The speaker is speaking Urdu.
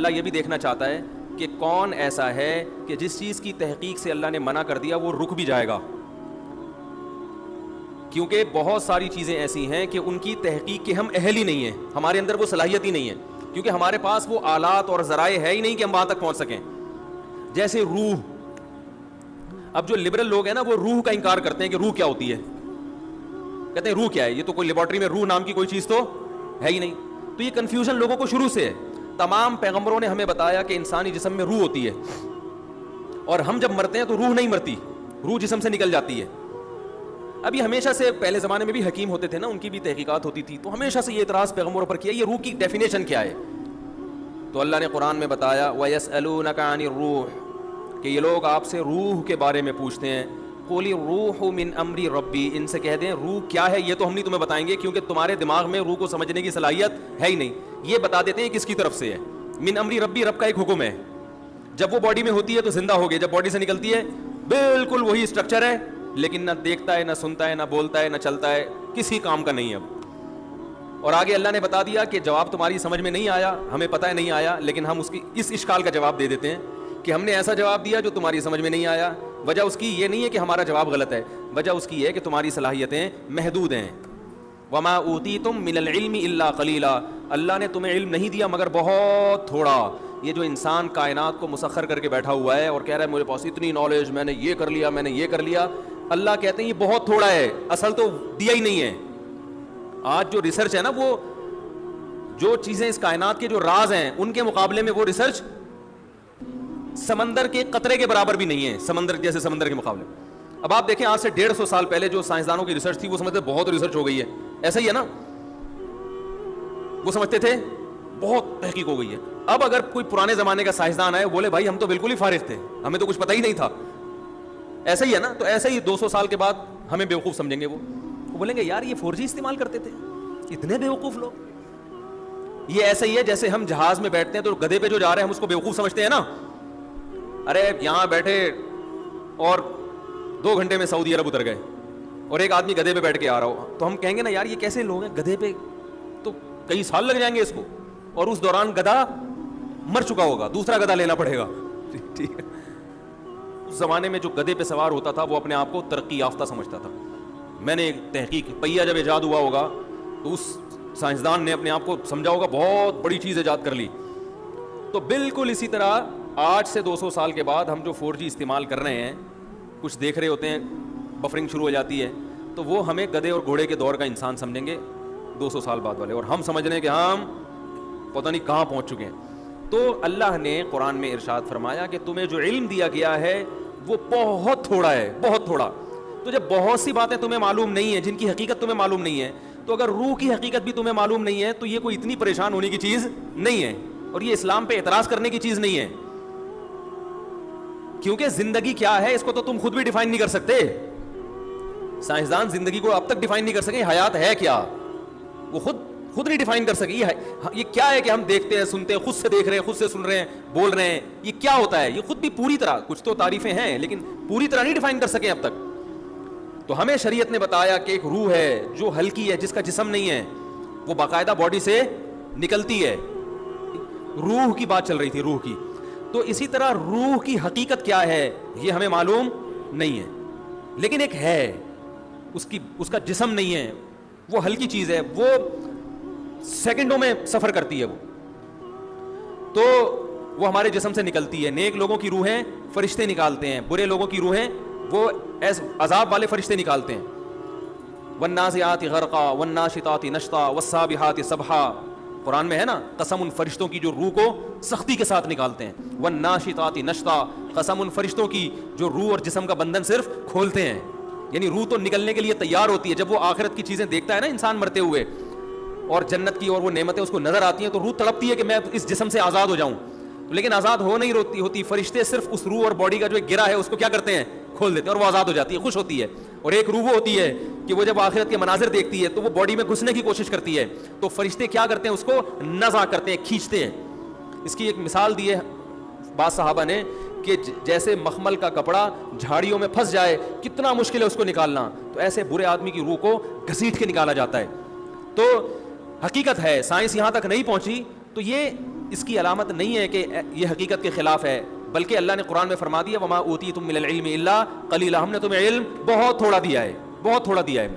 اللہ یہ بھی دیکھنا چاہتا ہے کہ کون ایسا ہے کہ جس چیز کی تحقیق سے اللہ نے منع کر دیا وہ رک بھی جائے گا. کیونکہ بہت ساری چیزیں ایسی ہیں کہ ان کی تحقیق کے ہم اہل ہی نہیں ہیں, ہمارے اندر وہ صلاحیت ہی نہیں ہے, کیونکہ ہمارے پاس وہ آلات اور ذرائع ہے ہی نہیں کہ ہم وہاں تک پہنچ سکیں. جیسے روح, اب جو لبرل لوگ ہیں نا وہ روح کا انکار کرتے ہیں کہ روح کیا ہوتی ہے, کہتے ہیں روح کیا ہے, یہ تو کوئی لیبارٹری میں روح نام کی کوئی چیز تو ہے ہی نہیں. تو یہ کنفیوژن لوگوں کو شروع سے ہے. تمام پیغمبروں نے ہمیں بتایا کہ انسانی جسم میں روح ہوتی ہے, اور ہم جب مرتے ہیں تو روح نہیں مرتی, روح جسم سے نکل جاتی ہے. اب یہ ہمیشہ سے پہلے زمانے میں بھی حکیم ہوتے تھے نا, ان کی بھی تحقیقات ہوتی تھی, تو ہمیشہ سے یہ اعتراض پیغمبروں پر کیا یہ روح کی ڈیفینیشن کیا ہے. تو اللہ نے قرآن میں بتایا وَيَسْأَلُونَكَ عَنِ الرُّوحِ کہ یہ لوگ آپ سے روح کے بارے میں پوچھتے ہیں. قُلِ الرُّوحُ مِنْ أَمْرِ رَبِّي ان سے کہہ دیں روح کیا ہے یہ تو ہم نہیں تمہیں بتائیں گے, کیونکہ تمہارے دماغ میں روح کو سمجھنے کی صلاحیت ہے ہی نہیں. یہ بتا دیتے ہیں کس کی طرف سے ہے. من امری ربی, رب کا ایک حکم ہے. جب وہ باڈی میں ہوتی ہے تو زندہ ہو گئی, جب باڈی سے نکلتی ہے بالکل وہی اسٹرکچر ہے, لیکن نہ دیکھتا ہے, نہ سنتا ہے, نہ بولتا ہے, نہ چلتا ہے, کسی کام کا نہیں ہے اب. اور آگے اللہ نے بتا دیا کہ جواب تمہاری سمجھ میں نہیں آیا, ہمیں پتہ ہے نہیں آیا, لیکن ہم اس اشکال کا جواب دے دیتے ہیں کہ ہم نے ایسا جواب دیا جو تمہاری سمجھ میں نہیں آیا. وجہ اس کی یہ نہیں ہے کہ ہمارا جواب غلط ہے, وجہ اس کی یہ ہے کہ تمہاری صلاحیتیں محدود ہیں. وما اوتیتم من العلم الا قلیلا, اللہ نے تمہیں علم نہیں دیا مگر بہت تھوڑا. یہ جو انسان کائنات کو مسخر کر کے بیٹھا ہوا ہے اور کہہ رہا ہے میرے پاس اتنی نالج, میں نے یہ کر لیا, میں نے یہ کر لیا, اللہ کہتے ہیں یہ بہت تھوڑا ہے, اصل تو دیا ہی نہیں ہے. آج جو ریسرچ ہے نا, وہ جو چیزیں اس کائنات کے جو راز ہیں ان کے مقابلے میں وہ ریسرچ سمندر کے قطرے کے برابر بھی نہیں ہے, سمندر جیسے سمندر کے مقابلے. اب آپ دیکھیں آج سے 150 سال پہلے جو سائنسدانوں کی ریسرچ تھی وہ سمجھتے بہت ریسرچ ہو گئی ہے, ایسا ہی ہے نا, وہ سمجھتے تھے بہت تحقیق ہو گئی ہے. اب اگر کوئی پرانے زمانے کا سائنسدان آئے بولے بھائی ہم تو بالکل ہی فارغ تھے, ہمیں تو کچھ پتہ ہی نہیں تھا, ایسا ہی ہے نا. تو ایسا ہی 200 سال کے بعد ہمیں بیوقوف سمجھیں گے, وہ بولیں گے یار یہ 4G استعمال کرتے تھے, اتنے بیوقوف لوگ. یہ ایسا ہی ہے جیسے ہم جہاز میں بیٹھتے ہیں تو گدھے پہ جو جا رہے ہیں ہم اس کو بیوقوف سمجھتے ہیں نا. ارے یہاں بیٹھے اور 2 گھنٹے میں سعودی عرب اتر گئے, اور ایک آدمی گدھے پہ بیٹھ کے آ رہا ہو, تو ہم کہیں گے نا یار یہ کیسے لوگ ہیں, گدھے پہ تو کئی سال لگ جائیں گے اس کو, اور اس دوران گدھا مر چکا ہوگا, دوسرا گدھا لینا پڑے گا. ٹھیک ہے, اس زمانے میں جو گدھے پہ سوار ہوتا تھا وہ اپنے آپ کو ترقی یافتہ سمجھتا تھا. میں نے ایک تحقیق, پہیا جب ایجاد ہوا ہوگا تو اس سائنسدان نے اپنے آپ کو سمجھا ہوگا بہت بڑی چیز ایجاد کر لی. تو بالکل اسی طرح آج سے 200 سال کے بعد ہم جو 4G استعمال کر رہے ہیں, کچھ دیکھ رہے ہوتے ہیں بفرنگ شروع ہو جاتی ہے, تو وہ ہمیں گدھے اور گھوڑے کے دور کا انسان سمجھیں گے 200 سال بعد والے, اور ہم سمجھ رہے ہیں کہ ہم پتہ نہیں کہاں پہنچ چکے ہیں. تو اللہ نے قرآن میں ارشاد فرمایا کہ تمہیں جو علم دیا گیا ہے وہ بہت تھوڑا ہے, بہت تھوڑا. تو جب بہت سی باتیں تمہیں معلوم نہیں ہیں, جن کی حقیقت تمہیں معلوم نہیں ہے, تو اگر روح کی حقیقت بھی تمہیں معلوم نہیں ہے تو یہ کوئی اتنی پریشان ہونے کی چیز نہیں ہے, اور یہ اسلام پہ اعتراض کرنے کی چیز نہیں ہے. کیونکہ زندگی کیا ہے اس کو تو تم خود بھی ڈیفائن نہیں کر سکتے. سائنسدان زندگی کو اب تک ڈیفائن نہیں کر سکے, حیات ہے کیا وہ خود نہیں ڈیفائن کر سکے. یہ کیا ہے کہ ہم دیکھتے ہیں, سنتے ہیں, خود سے دیکھ رہے ہیں, خود سے سن رہے ہیں, بول رہے ہیں, یہ کیا ہوتا ہے, یہ خود بھی پوری طرح, کچھ تو تعریفیں ہیں لیکن پوری طرح نہیں ڈیفائن کر سکے اب تک. تو ہمیں شریعت نے بتایا کہ ایک روح ہے جو ہلکی ہے, جس کا جسم نہیں ہے, وہ باقاعدہ باڈی سے نکلتی ہے. روح کی بات چل رہی تھی, روح کی. تو اسی طرح روح کی حقیقت کیا ہے یہ ہمیں معلوم نہیں ہے, لیکن ایک ہے, اس کا جسم نہیں ہے, وہ ہلکی چیز ہے, وہ سیکنڈوں میں سفر کرتی ہے. تو وہ ہمارے جسم سے نکلتی ہے. نیک لوگوں کی روحیں فرشتے نکالتے ہیں, برے لوگوں کی روحیں وہ عذاب والے فرشتے نکالتے ہیں. والنازعات غرقا والناشطات نشطا والسابحات سبحا, قرآن میں ہے نا, قسم ان فرشتوں کی جو روح کو سختی کے ساتھ نکالتے ہیں. والناشطات نشطا, قسم ان فرشتوں کی جو روح اور جسم کا بندھن صرف کھولتے ہیں. یعنی روح تو نکلنے کے لیے تیار ہوتی ہے. جب وہ آخرت کی چیزیں دیکھتا ہے نا انسان مرتے ہوئے, اور جنت کی اور وہ نعمتیں اس کو نظر آتی ہیں, تو روح تڑپتی ہے کہ میں اس جسم سے آزاد ہو جاؤں, لیکن آزاد ہو نہیں ہوتی. فرشتے صرف اس روح اور باڈی کا جو ایک گرہ ہے اس کو کیا کرتے ہیں, کھول دیتے ہیں, اور وہ آزاد ہو جاتی ہے, خوش ہوتی ہے. اور ایک روح وہ ہوتی ہے کہ وہ جب آخرت کے مناظر دیکھتی ہے تو وہ باڈی میں گھسنے کی کوشش کرتی ہے, تو فرشتے کیا کرتے ہیں, اس کو نزع کرتے ہیں, کھینچتے ہیں. اس کی ایک مثال دی ہے بعض صحابہ نے کہ جیسے مخمل کا کپڑا جھاڑیوں میں پھنس جائے کتنا مشکل ہے اس کو نکالنا, تو ایسے برے آدمی کی روح کو گھسیٹ کے نکالا جاتا ہے. تو حقیقت ہے, سائنس یہاں تک نہیں پہنچی. تو یہ اس کی علامت نہیں ہے کہ یہ حقیقت کے خلاف ہے، بلکہ اللہ نے قرآن میں فرما دیا وما اوتیتم من العلم الا قلیلا، ہم نے تمہیں علم بہت تھوڑا دیا ہے، بہت تھوڑا دیا ہے.